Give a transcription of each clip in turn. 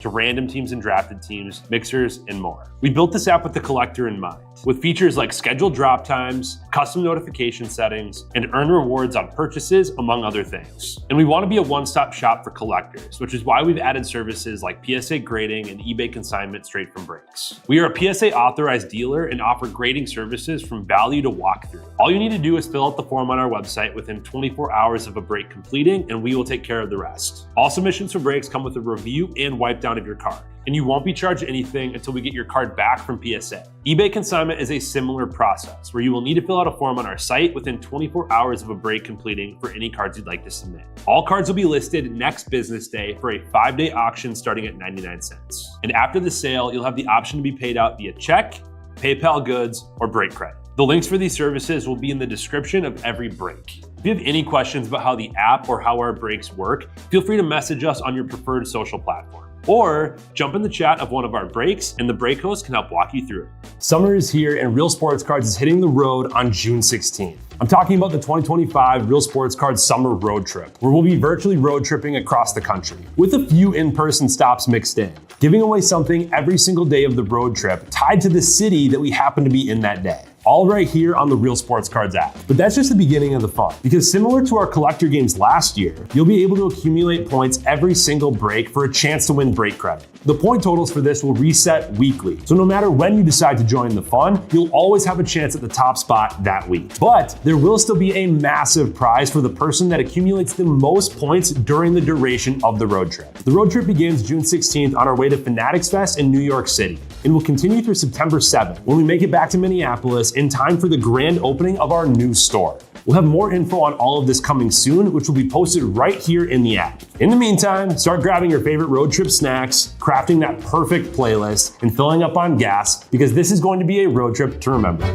to random teams and drafted teams, mixers, and more. We built this app with the collector in mind, with features like scheduled drop times, custom notification settings, and earn rewards on purchases, among other things. And we want to be a one-stop shop for collectors, which is why we've added services like PSA grading and eBay consignment straight from breaks. We are a PSA authorized dealer and offer grading services from value to walkthrough. All you need to do is fill out the form on our website within 24 hours of a break completing, and we will take care of the rest. All submissions for breaks come with a review and wipe down of your card, and you won't be charged anything until we get your card back from PSA. eBay consignment is a similar process where you will need to fill out a form on our site within 24 hours of a break completing for any cards you'd like to submit. All cards will be listed next business day for a 5-day auction starting at 99 cents. And after the sale, you'll have the option to be paid out via check, PayPal goods, or break credit. The links for these services will be in the description of every break. If you have any questions about how the app or how our breaks work, feel free to message us on your preferred social platform. Or jump in the chat of one of our breaks and the break host can help walk you through it. Summer is here and Real Sports Cards is hitting the road on June 16th. I'm talking about the 2025 Real Sports Cards Summer Road Trip, where we'll be virtually road tripping across the country, with a few in-person stops mixed in, giving away something every single day of the road trip tied to the city that we happen to be in that day. All right here on the Real Sports Cards app. But that's just the beginning of the fun, because similar to our collector games last year, you'll be able to accumulate points every single break for a chance to win break credit. The point totals for this will reset weekly, so no matter when you decide to join the fun, you'll always have a chance at the top spot that week. But there will still be a massive prize for the person that accumulates the most points during the duration of the road trip. The road trip begins June 16th on our way to Fanatics Fest in New York City, and will continue through September 7th when we make it back to Minneapolis in time for the grand opening of our new store. We'll have more info on all of this coming soon, which will be posted right here in the app. In the meantime, start grabbing your favorite road trip snacks, crafting that perfect playlist, and filling up on gas, because this is going to be a road trip to remember.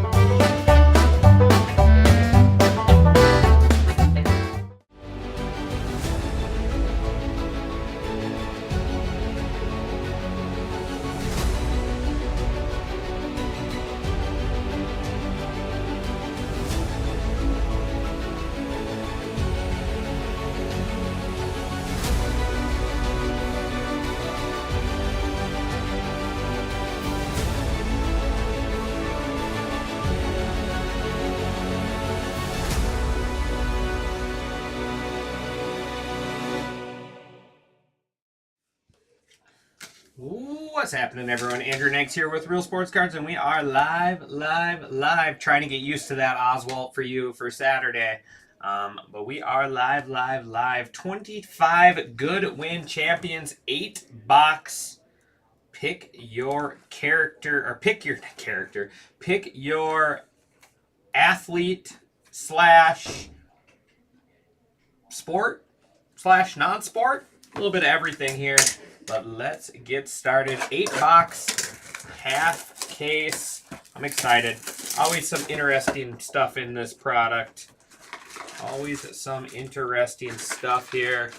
What's happening, everyone? Andrew Neggs here with Real Sports Cards, and we are live, trying to get used to that Oswalt for you for Saturday. But we are live. 25 Goodwin Champions, 8-box. Pick your athlete slash sport slash non-sport. A little bit of everything here. But let's get started. 8-box, half case. I'm excited. Always some interesting stuff in this product. Always some interesting stuff here.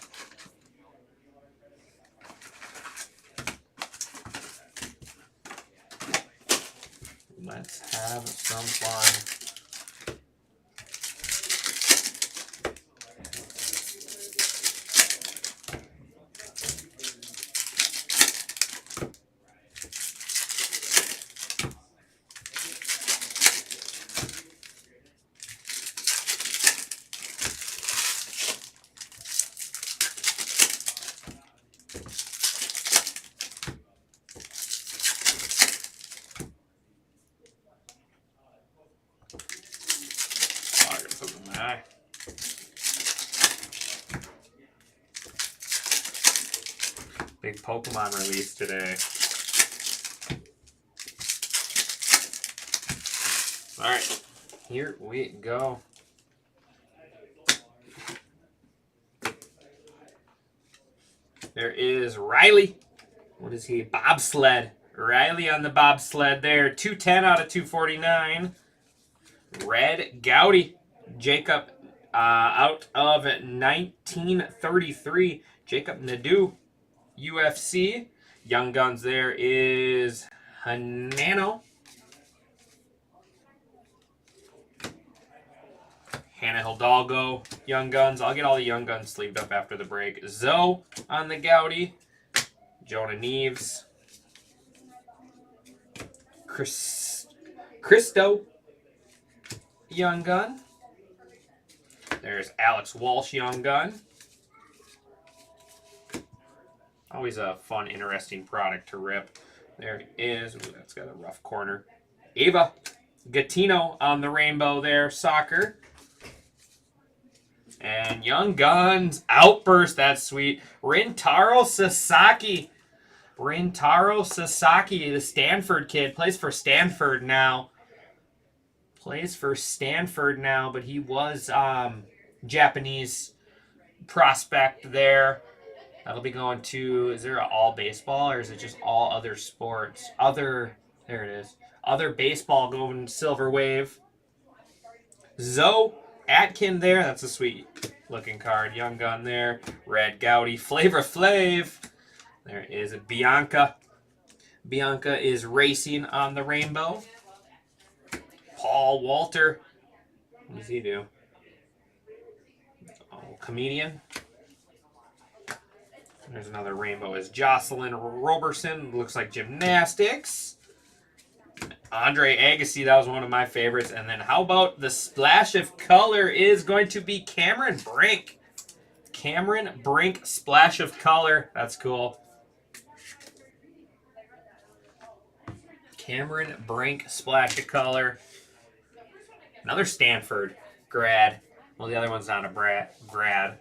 Let's have some fun. Big Pokemon release today. All right, here we go. There is Riley. What is he? Bobsled. Riley on the bobsled there. 210 out of 249. Red Gowdy. Jacob out of 1933. Jacob Nadeau. UFC. Young Guns there is Hanano. Hannah Hidalgo, Young Guns. I'll get all the Young Guns sleeved up after the break. Zoe on the Gowdy. Jonah Neves. Christo, Young Gun. There's Alex Walsh, Young Gun. Always a fun, interesting product to rip. There it is. Ooh, that's got a rough corner. Ava Gattino on the rainbow there. Soccer. And Young Guns Outburst. That's sweet. Rintaro Sasaki. Rintaro Sasaki, the Stanford kid. Plays for Stanford now. Plays for Stanford now, but he was Japanese prospect there. That'll be going to, is there an all baseball or is it just all other sports? Other, there it is. Other baseball going Silver Wave. Zoe Atkin there. That's a sweet looking card. Young Gun there. Red Gowdy. Flavor Flav. There is Bianca. Bianca is racing on the rainbow. Paul Walter. What does he do? Oh, comedian. There's another rainbow. Is Jocelyn Roberson. Looks like gymnastics. Andre Agassi. That was one of my favorites. And then how about the splash of color is going to be Cameron Brink. Cameron Brink splash of color. That's cool. Cameron Brink splash of color. Another Stanford grad. Well, the other one's not a grad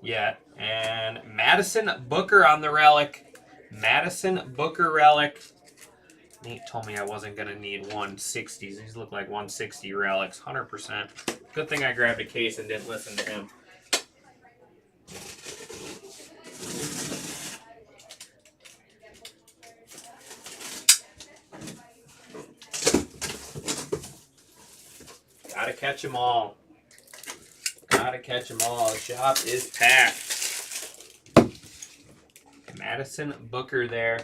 yet. And Madison Booker on the relic. Madison Booker relic. Nate told me I wasn't going to need 160s. These look like 160 relics, 100%. Good thing I grabbed a case and didn't listen to him. Gotta catch them all. Gotta catch them all. The shop is packed. Madison Booker there.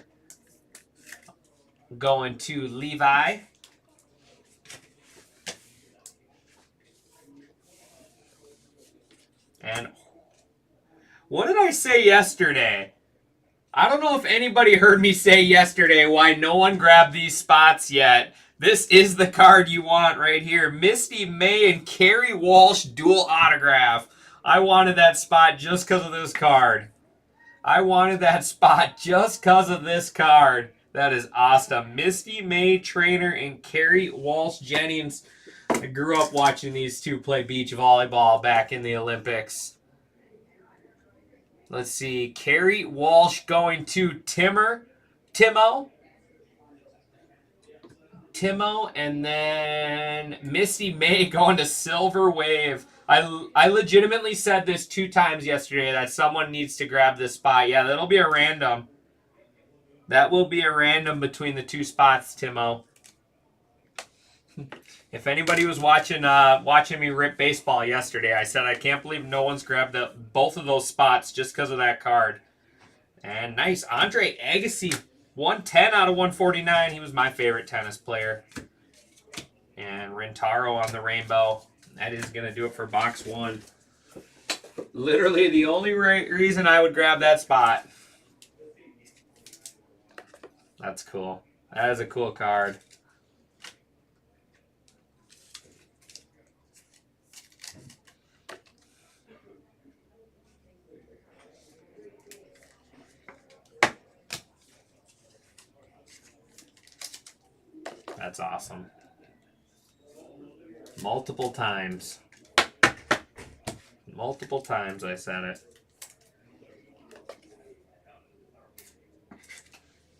Going to Levi. And what did I say yesterday? I don't know if anybody heard me say yesterday why no one grabbed these spots yet. This is the card you want right here. Misty May and Kerry Walsh dual autograph. I wanted that spot just because of this card. I wanted that spot just because of this card. That is awesome. Misty May Trainer and Kerry Walsh Jennings. I grew up watching these two play beach volleyball back in the Olympics. Let's see. Kerry Walsh going to Timo, and then Misty May going to Silver Wave. I legitimately said this 2 times yesterday that someone needs to grab this spot. Yeah, that'll be a random. That will be a random between the 2 spots, Timo. If anybody was watching me rip baseball yesterday, I said I can't believe no one's grabbed both of those spots just because of that card. And nice. Andre Agassi, 110 out of 149. He was my favorite tennis player. And Rintaro on the rainbow. That is going to do it for box 1. Literally the only reason I would grab that spot. That's cool. That is a cool card. That's awesome. Multiple times. Multiple times I said it.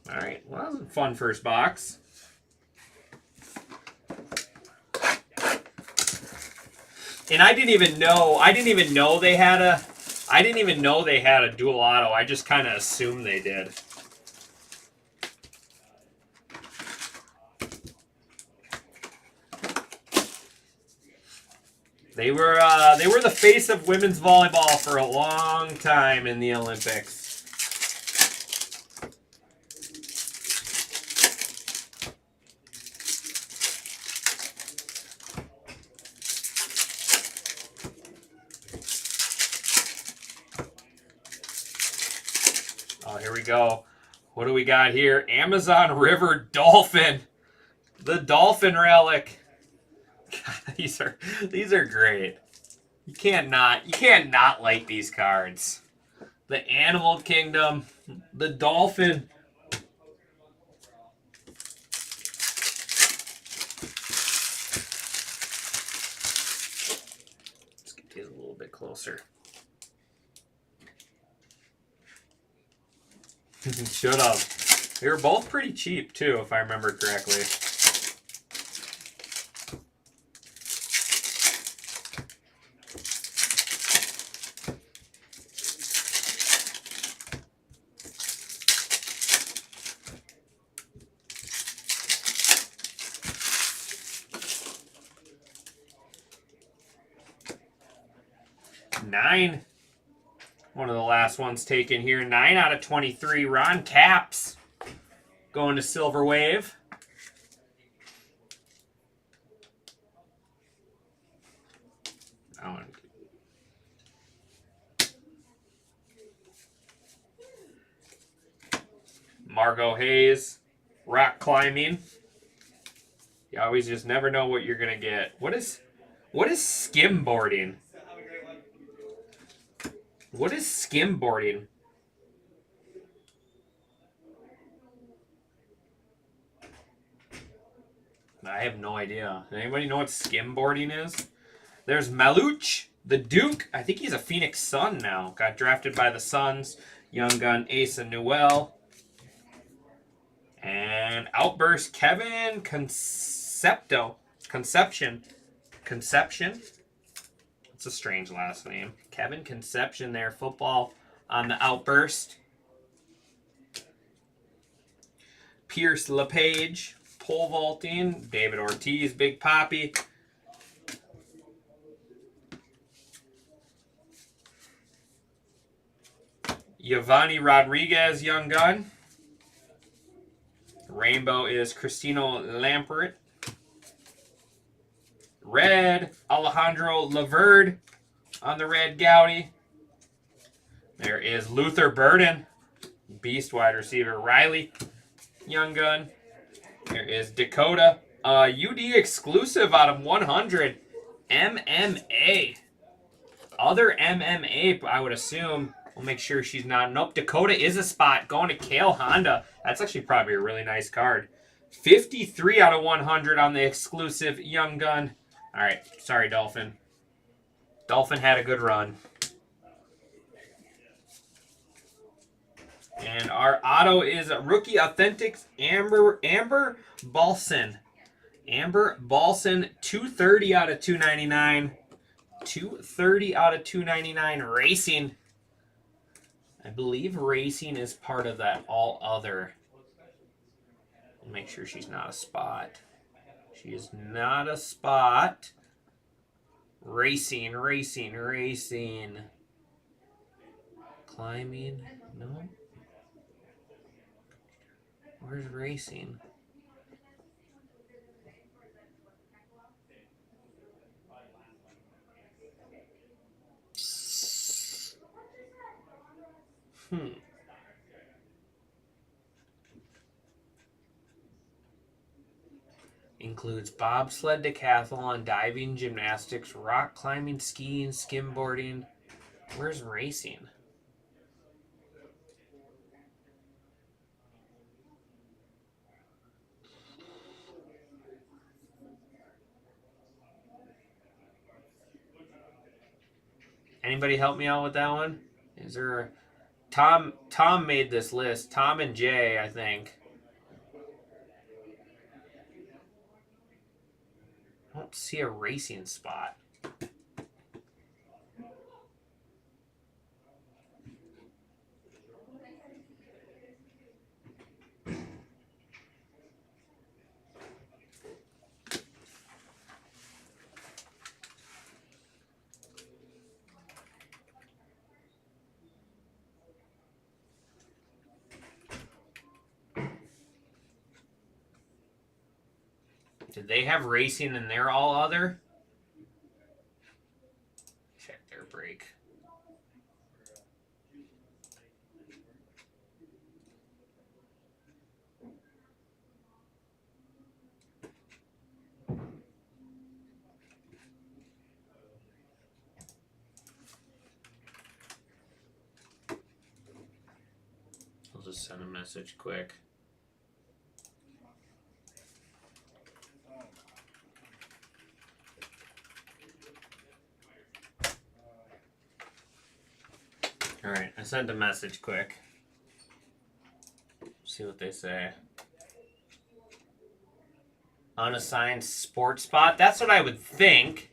All right, well, that was a fun first box. And I didn't even know they had a dual auto. I just kind of assumed they did. They were the face of women's volleyball for a long time in the Olympics. Oh, here we go. What do we got here? Amazon River Dolphin. The Dolphin relic. God, these are great. You can't not like these cards. The Animal Kingdom, the Dolphin. Let's get these a little bit closer. Should have. They were both pretty cheap too, if I remember correctly. Nine. One of the last ones taken here. 9 out of 23. Ron Caps going to Silver Wave. That one. Margot Hayes. Rock climbing. You always just never know what you're gonna get. What is skimboarding? What is skimboarding? I have no idea. Does anybody know what skimboarding is? There's Maluch, the Duke. I think he's a Phoenix Sun now. Got drafted by the Suns. Young gun Asa Newell. And Outburst Kevin Conception. It's a strange last name. Kevin Conception there. Football on the Outburst. Pierce LePage. Pole vaulting. David Ortiz. Big Poppy. Giovanni Rodriguez. Young gun. Rainbow is Cristino Lampert. Red, Alejandro Laverde on the red Gaudy. There is Luther Burden, beast wide receiver. Riley, young gun. There is Dakota, UD exclusive out of 100. MMA. Other MMA, I would assume. We'll make sure she's not. Nope, Dakota is a spot. Going to Kale Honda. That's actually probably a really nice card. 53 out of 100 on the exclusive young gun. All right, sorry, Dolphin. Dolphin had a good run. And our auto is Rookie Authentics Amber Balson. Amber Balson, 230 out of 299. 230 out of 299 Racing. I believe Racing is part of that all other. I'll make sure she's not a spot. She is not a spot. Racing. Climbing? No. Where's Racing? Includes bobsled, decathlon, diving, gymnastics, rock climbing, skiing, skimboarding. Where's Racing? Anybody help me out with that one? Is there a... Tom made this list. Tom and Jay, I think. I don't see a Racing spot. Did they have Racing in their all other? Check their break. just send a message quick. All right, I sent a message quick. See what they say. Unassigned sports spot. That's what I would think.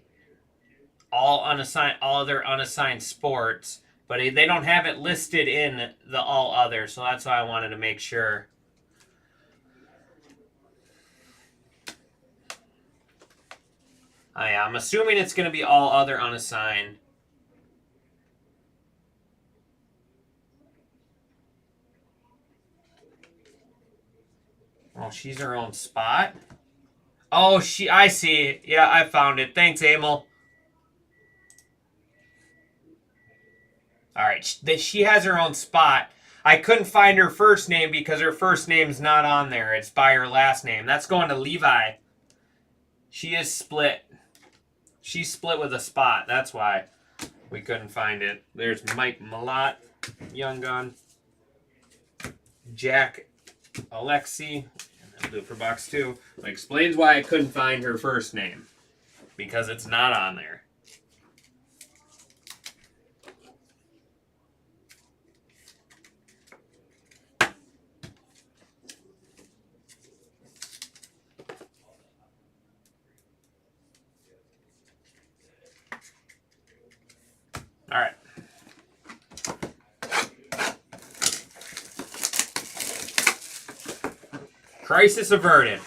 All other unassigned sports, but they don't have it listed in the all other, so that's why I wanted to make sure. I'm assuming it's going to be all other unassigned. Oh, she's her own spot? Oh, I see. Yeah, I found it. Thanks, Emil. All right, she has her own spot. I couldn't find her first name because her first name's not on there. It's by her last name. That's going to Levi. She is split. She's split with a spot. That's why we couldn't find it. There's Mike Malott, Young Gun. Jack Alexi. I'll do it for box 2. That explains why I couldn't find her first name. Because it's not on there. All right. Crisis averted.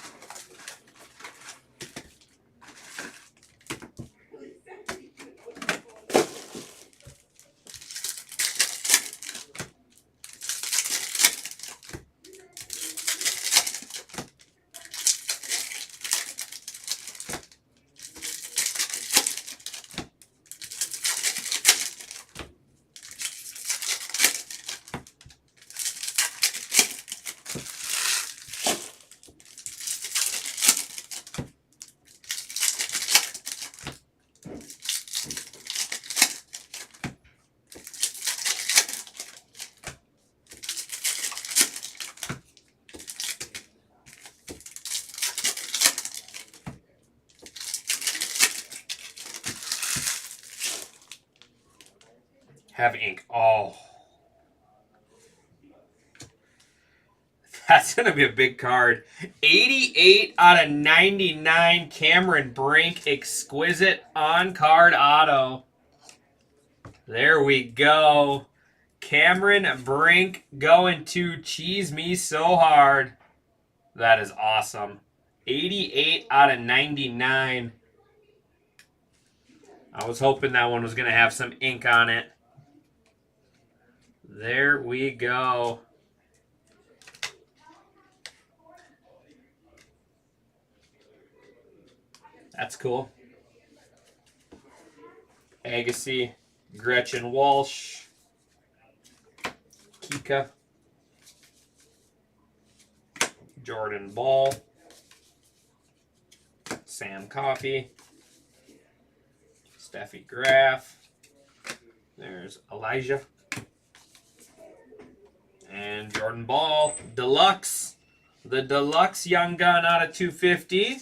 Have ink. Oh. That's going to be a big card. 88 out of 99 Cameron Brink. Exquisite on-card auto. There we go. Cameron Brink going to cheese me so hard. That is awesome. 88 out of 99. I was hoping that one was going to have some ink on it. There we go. That's cool. Agassi, Gretchen Walsh, Kika, Jordan Ball, Sam Coffey, Steffi Graf. There's Elijah. And Jordan Ball, Deluxe. The Deluxe Young Gun out of 250.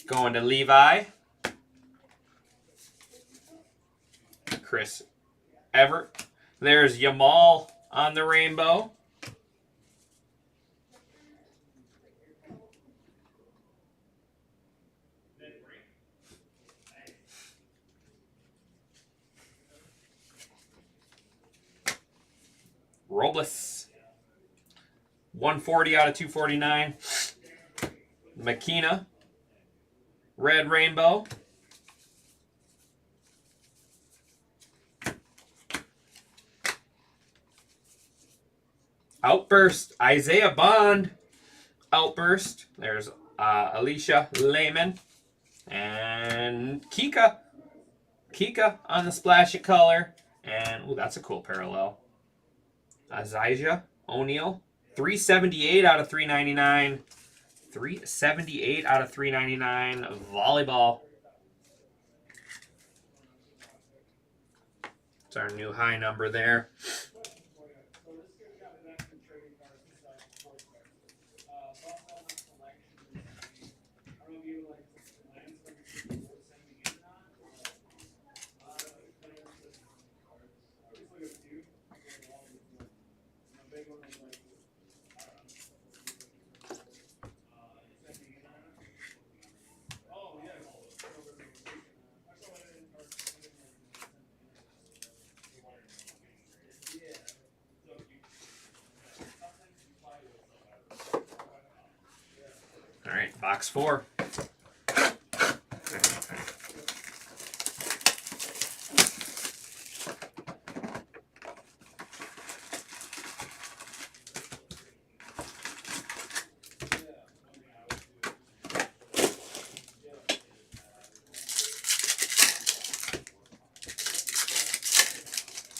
Going to Levi. Chris Everett. There's Yamal on the rainbow. Robles. 140 out of 249. McKenna. Red Rainbow. Outburst. Isaiah Bond. Outburst. There's Alicia Lehman. And Kika. Kika on the splash of color. And, ooh, that's a cool parallel. Isaiah O'Neal. 378 out of 399. 378 out of 399. Volleyball. It's our new high number there. All right, box 4.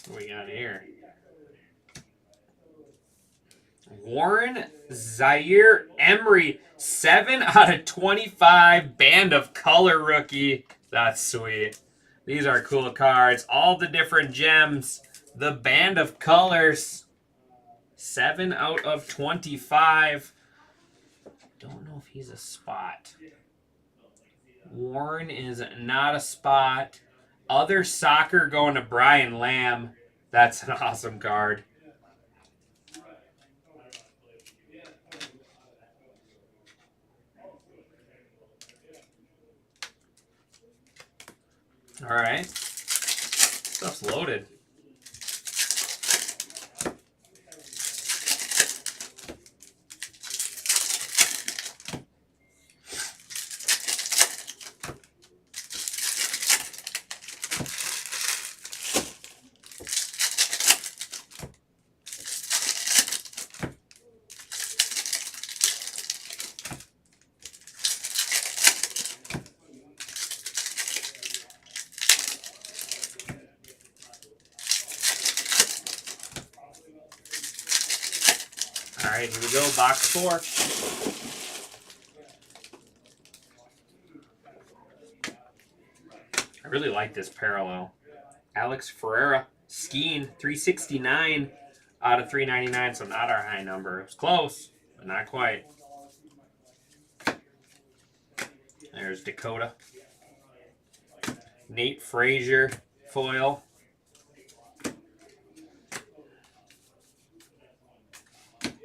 What we got here? Warren Zaire Emery, 7 out of 25, Band of Color rookie. That's sweet. These are cool cards. All the different gems. The Band of Colors. 7 out of 25. Don't know if he's a spot. Warren is not a spot. Other soccer going to Brian Lamb. That's an awesome card. All right. Stuff's loaded. All right, here we go, box 4. I really like this parallel. Alex Ferreira, skiing, 369 out of 399, so not our high number. It was close, but not quite. There's Dakota. Nate Frazier, foil.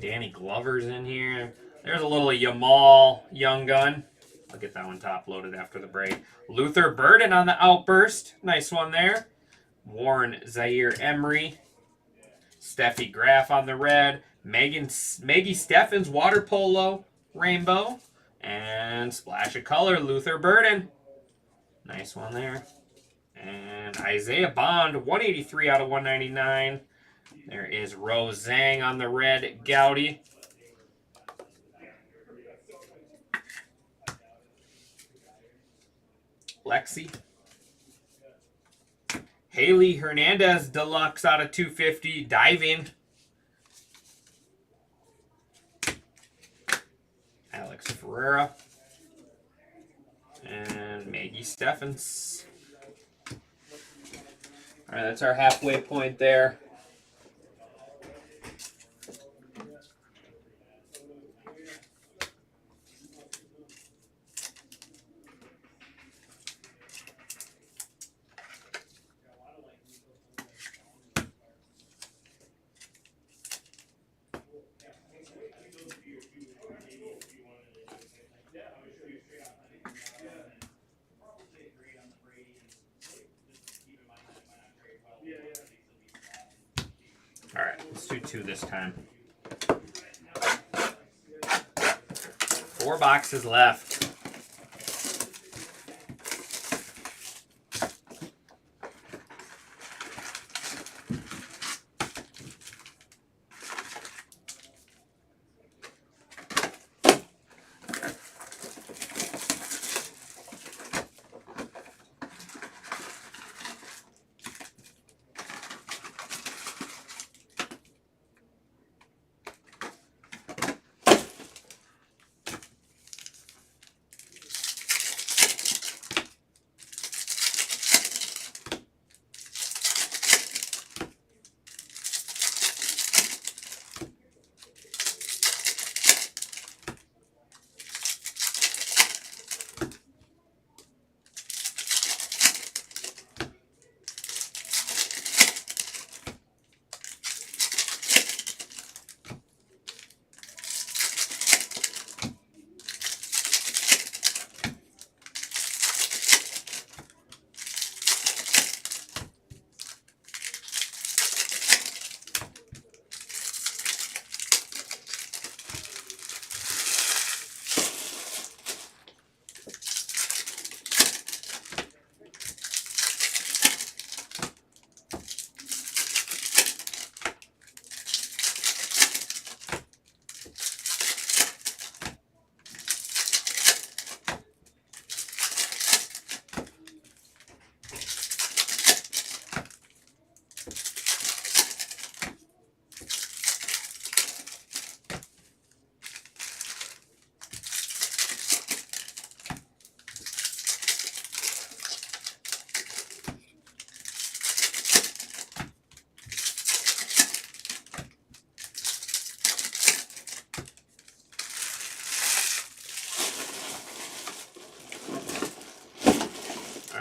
Danny Glover's in here. There's a little Yamal Young Gun. I'll get that one top loaded after the break. Luther Burden on the outburst. Nice one there. Warren Zaire Emery. Steffi Graf on the red. Maggie Steffens water polo rainbow. And splash of color, Luther Burden. Nice one there. And Isaiah Bond, 183 out of 199. There is Rose Zhang on the red Gaudy. Lexi. Haley Hernandez Deluxe out of 250. Diving. Alex Ferreira. And Maggie Steffens. All right, that's our halfway point there. All right, let's do 2 this time. 4 boxes left.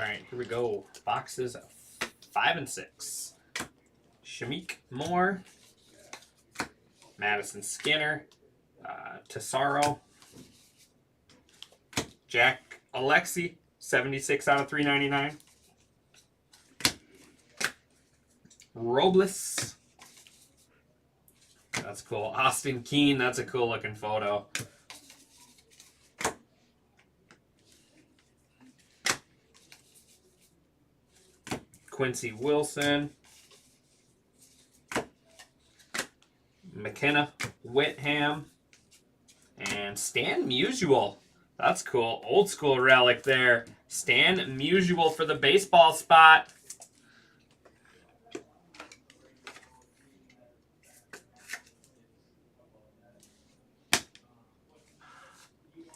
right, here we go. Boxes 5 and 6. Shamik Moore, Madison Skinner, Tesaro, Jack Alexi, 76 out of 399. Robles. That's cool. Austin Keene, that's a cool looking photo. Quincy Wilson. McKenna Whitham. And Stan Musial. That's cool. Old school relic there. Stan Musial for the baseball spot.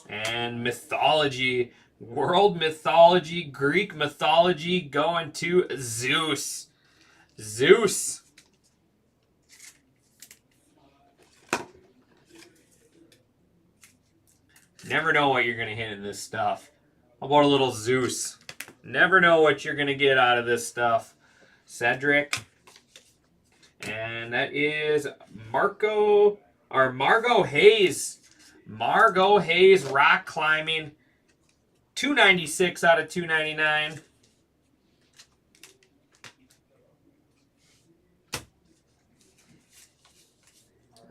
And mythology. World mythology. Greek mythology going to Zeus. Zeus. Never know what you're going to hit in this stuff. How about a little Zeus? Never know what you're going to get out of this stuff. Cedric. And that is Margot Hayes. Margot Hayes, rock climbing. 296 out of 299.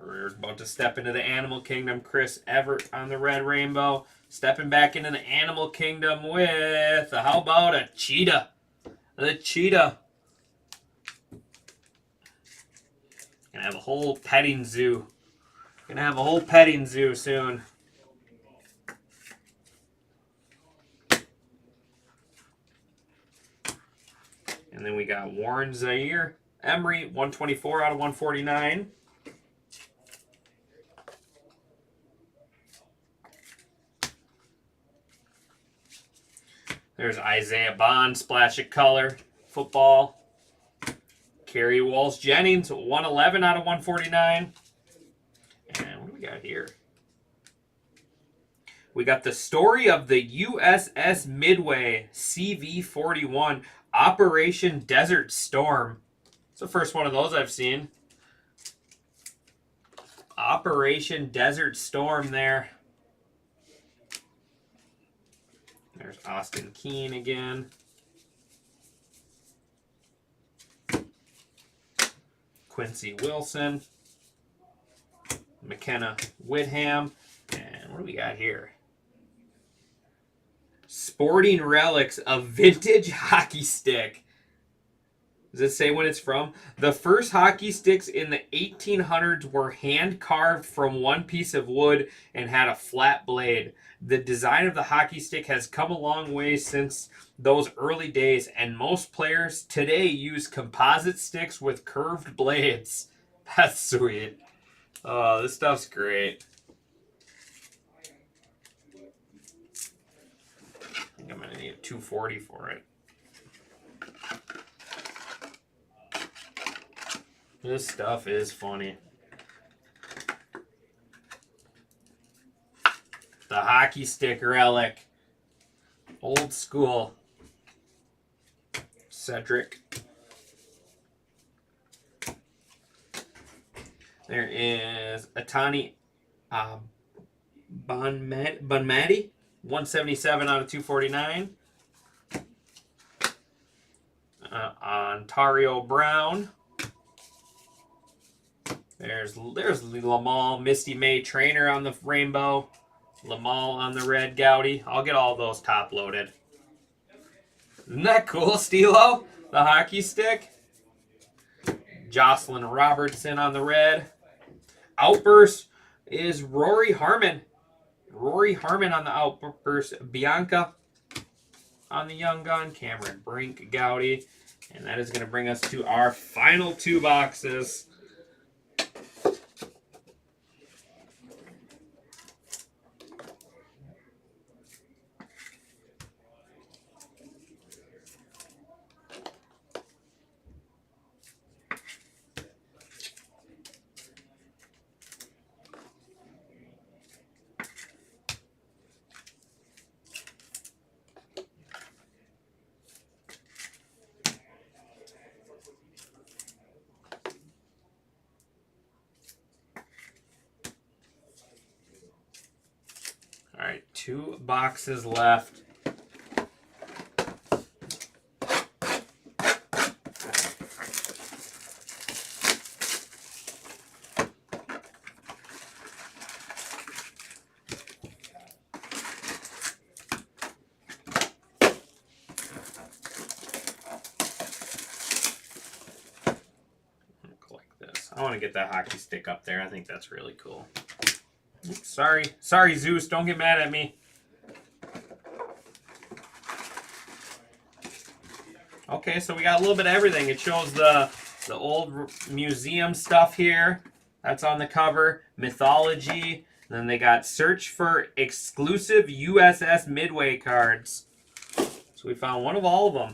We're about to step into the Animal Kingdom. Chris Everett on the red rainbow. Stepping back into the Animal Kingdom with, how about a cheetah? The cheetah. Gonna have a whole petting zoo. Gonna have a whole petting zoo soon. And then we got Warren Zaire Emery, 124 out of 149. There's Isaiah Bond, splash of color, football. Kerry Walsh-Jennings, 111 out of 149. And what do we got here? We got the story of the USS Midway CV-41, Operation Desert Storm. It's the first one of those I've seen. Operation Desert Storm there. There's Austin Keene again. Quincy Wilson. McKenna Whitham. And what do we got here? Sporting Relics, a vintage hockey stick. Does it say when it's from? The first hockey sticks in the 1800s were hand carved from one piece of wood and had a flat blade. The design of the hockey stick has come a long way since those early days, and most players today use composite sticks with curved blades. That's sweet. Oh, this stuff's great. I think I'm going to need a 240 for it. This stuff is funny. The hockey stick relic. Old school. Cedric. There is Atani Bonmati. 177 out of 249. Ontario Brown. There's Lamal, Misty May Trainer on the rainbow. Lamal on the red Gaudy. I'll get all those top loaded. Isn't that cool, Stilo? The hockey stick. Jocelyn Robertson on the red. Outburst is Rory Harmon. Rory Harmon on the outburst. Bianca on the young gun. Cameron Brink Gaudy. And that is going to bring us to our final two boxes. 2 boxes left. I want to get that hockey stick up there. I think that's really cool. Oops, sorry, Zeus. Don't get mad at me. Okay, so we got a little bit of everything. It shows the old museum stuff here. That's on the cover. Mythology. And then they got search for exclusive USS Midway cards. So we found one of all of them.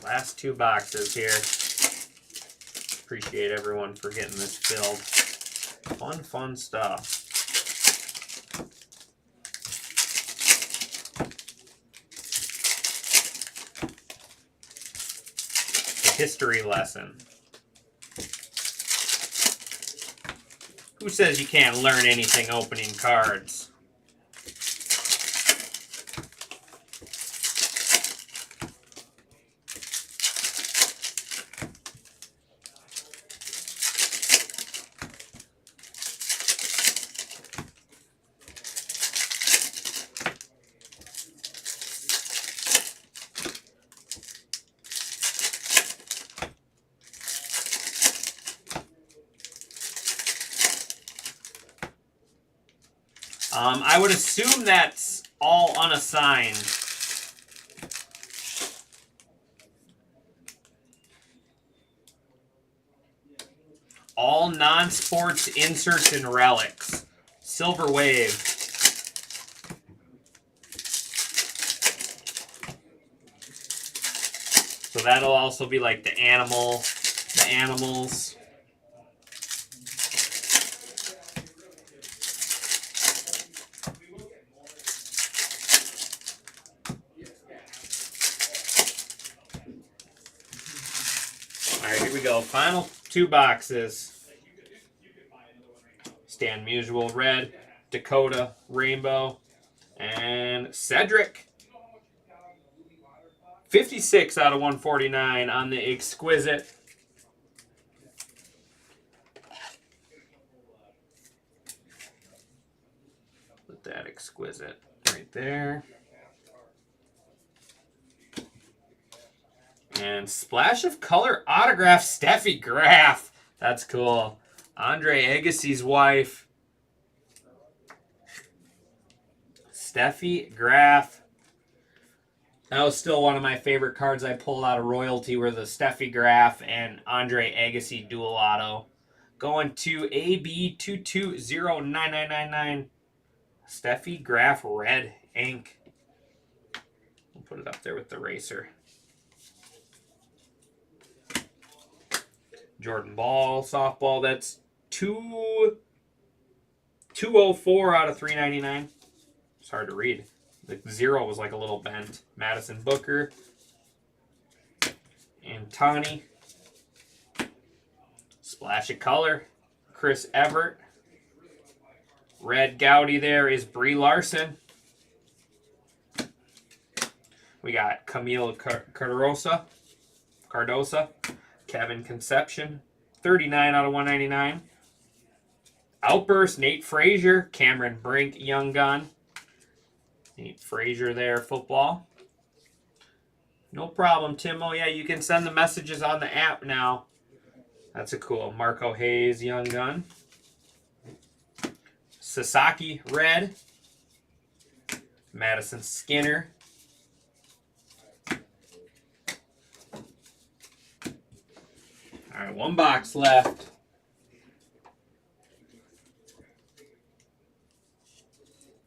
Last 2 boxes here. Appreciate everyone for getting this filled. Fun stuff. The history lesson. Who says you can't learn anything opening cards? I would assume that's all unassigned. All non-sports inserts and relics. Silver Wave. So that'll also be like the animals. Alright, here we go. Final 2 boxes. Stan Musial Red, Dakota Rainbow, and Cedric. 56 out of 149 on the Exquisite. Put that Exquisite right there. And Splash of Color autograph Steffi Graf. That's cool. Andre Agassi's wife. Steffi Graf. That was still one of my favorite cards I pulled out of Royalty, were the Steffi Graf and Andre Agassi dual auto. Going to AB22099999. Steffi Graf red ink. We'll put it up there with the racer. Jordan Ball, softball, that's 204 out of 399. It's hard to read. The 0 was like a little bent. Madison Booker. And Tani. Splash of Color. Chris Everett. Red Gaudy there is Brie Larson. We got Camille Cardosa. Kevin Conception, 39 out of 199. Outburst, Nate Frazier. Cameron Brink, Young Gun. Nate Frazier there, football. No problem, Timo. Yeah, you can send the messages on the app now. That's a cool. Marco Hayes, Young Gun. Sasaki, red. Madison Skinner. All right, 1 box left.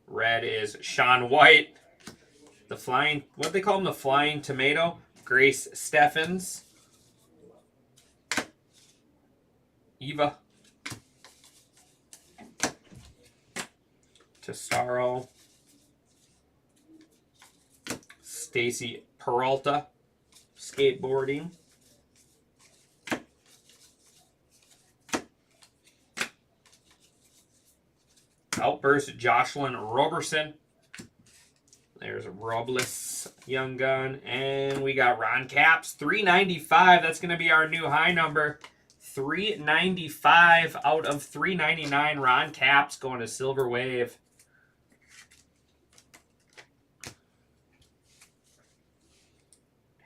Red is Sean White. The flying, what do they call him? The flying tomato. Grace Steffens. Eva. Tesaro. Stacy Peralta. Skateboarding. Outburst Jocelyn Roberson. There's Robles, Young Gun. And we got Ron Caps, 395. That's going to be our new high number. 395 out of 399. Ron Caps going to Silver Wave.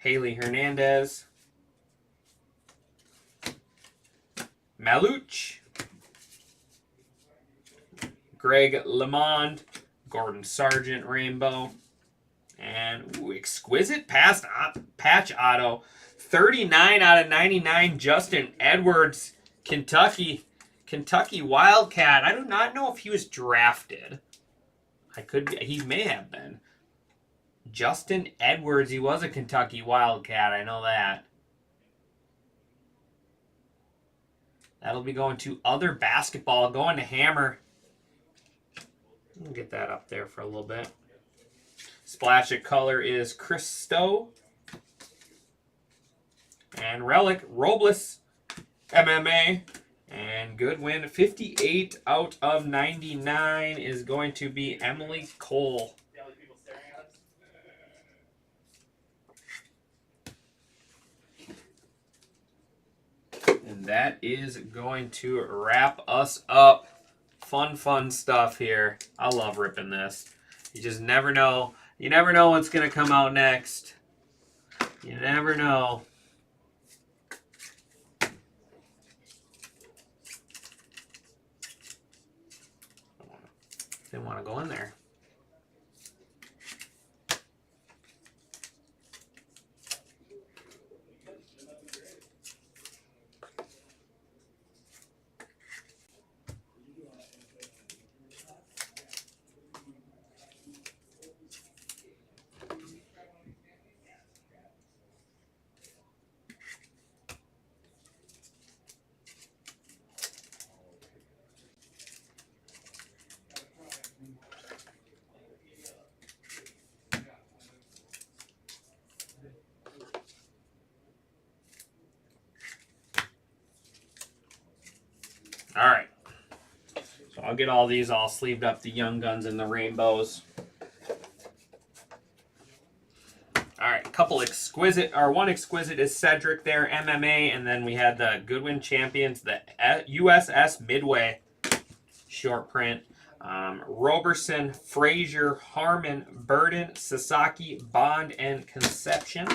Haley Hernandez. Maluch. Greg LeMond. Gordon Sargent Rainbow. And exquisite patch auto. 39 out of 99. Justin Edwards, Kentucky Wildcat. I do not know if he was drafted. He may have been. Justin Edwards, he was a Kentucky Wildcat. I know that. That'll be going to Other Basketball. Going to Hammer. We'll get that up there for a little bit. Splash of color is Christo. And Relic, Robles, MMA. And Goodwin, 58 out of 99 is going to be Emily Cole. And that is going to wrap us up. Fun stuff here. I love ripping this. You just never know. You never know what's going to come out next. You never know. Didn't want to go in there. All right. So I'll get all these all sleeved up, the Young Guns and the Rainbows. All right, one exquisite is Cedric there, MMA, and then we had the Goodwin champions, the USS Midway short print. Roberson, Frazier, Harmon, Burden, Sasaki, Bond, and Conception.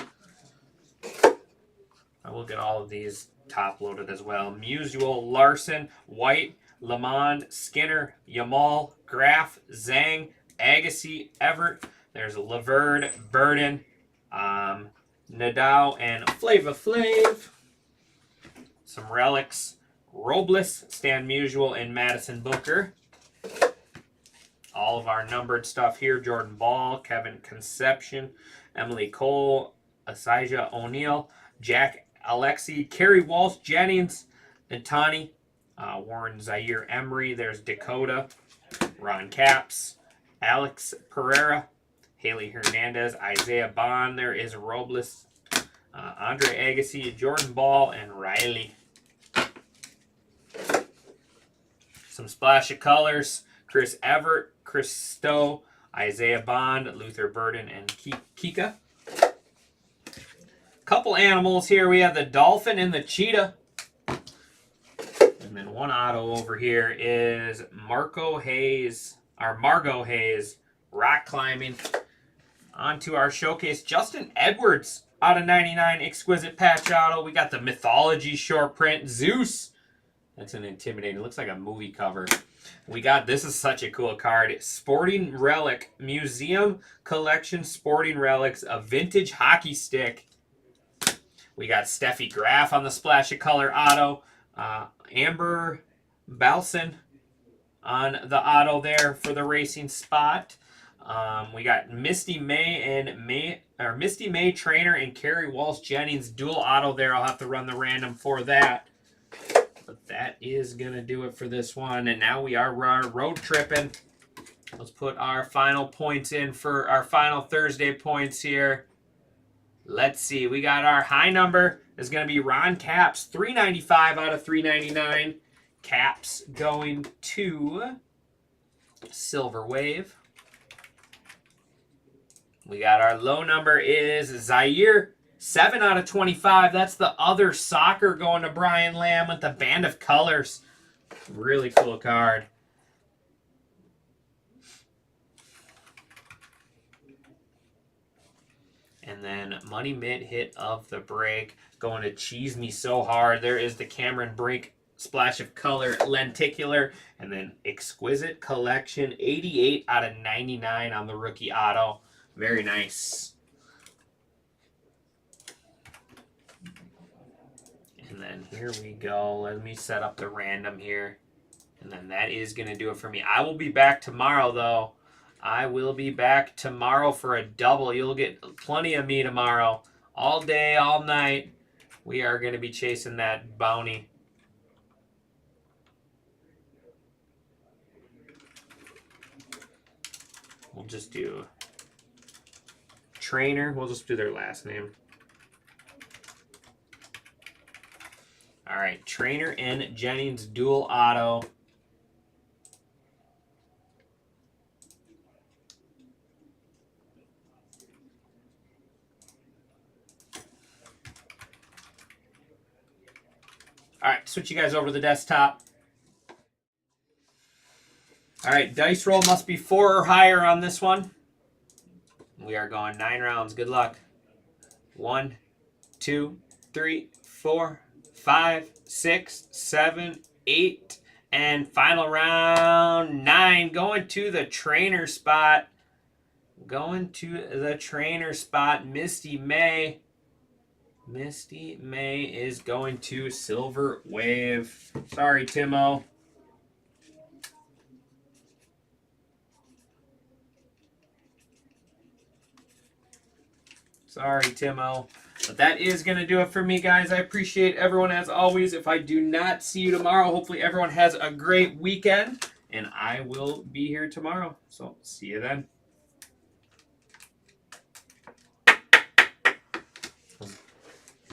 I will get all of these top loaded as well. Musial, Larson, White, Lamond, Skinner, Yamal, Graf, Zhang, Agassi, Everett. There's Laverde, Burden, Nadal, and Flava Flav. Some relics. Robles, Stan Musial, and Madison Booker. All of our numbered stuff here. Jordan Ball, Kevin Conception, Emily Cole, Asijah O'Neal, Jack Alexi, Kerry Walsh Jennings, Natani, Warren Zaire Emery. There's Dakota, Ron Caps, Alex Pereira, Haley Hernandez, Isaiah Bond. There is Robles, Andre Agassi, Jordan Ball, and Riley. Some splash of colors. Chris Everett, Chris Stowe, Isaiah Bond, Luther Burden, and Kika. Couple animals here. We have the dolphin and the cheetah. And then one auto over here is Margot Hayes, rock climbing. Onto our showcase, Justin Edwards out of 99, exquisite patch auto. We got the mythology short print, Zeus. That's an intimidating, it looks like a movie cover. We got, this is such a cool card, Sporting Relic, Museum Collection Sporting Relics, a vintage hockey stick. We got Steffi Graf on the splash of color auto. Amber Balson on the auto there for the racing spot. We got Misty May Trainer and Kerry Walsh Jennings dual auto there. I'll have to run the random for that. But that is going to do it for this one. And now we are road tripping. Let's put our final points in for our final Thursday points here. Let's see. We got our high number is going to be Ron Caps, 395 out of 399. Caps going to Silver Wave. We got our low number is Zaire, 7 out of 25. That's the other soccer going to Brian Lamb with the band of colors. Really cool card. And then Money Mitt hit of the break. Going to Cheese Me So Hard. There is the Cameron Brink splash of color lenticular. And then Exquisite Collection, 88 out of 99 on the rookie auto. Very nice. And then here we go. Let me set up the random here. And then that is going to do it for me. I will be back tomorrow, though. I will be back tomorrow for a double. You'll get plenty of me tomorrow. All day, all night. We are going to be chasing that bounty. We'll just do Trainer. We'll just do their last name. All right, Trainer and Jennings dual auto. All right, switch you guys over to the desktop. All right, dice roll must be 4 or higher on this one. We are going 9 rounds. Good luck. 1, 2, 3, 4, 5, 6, 7, 8, and final round 9. Going to the trainer spot. Going to the trainer spot, Misty May. Misty May is going to Silver Wave. Sorry, Timo. Sorry, Timo. But that is going to do it for me, guys. I appreciate everyone as always. If I do not see you tomorrow, hopefully everyone has a great weekend. And I will be here tomorrow. So see you then.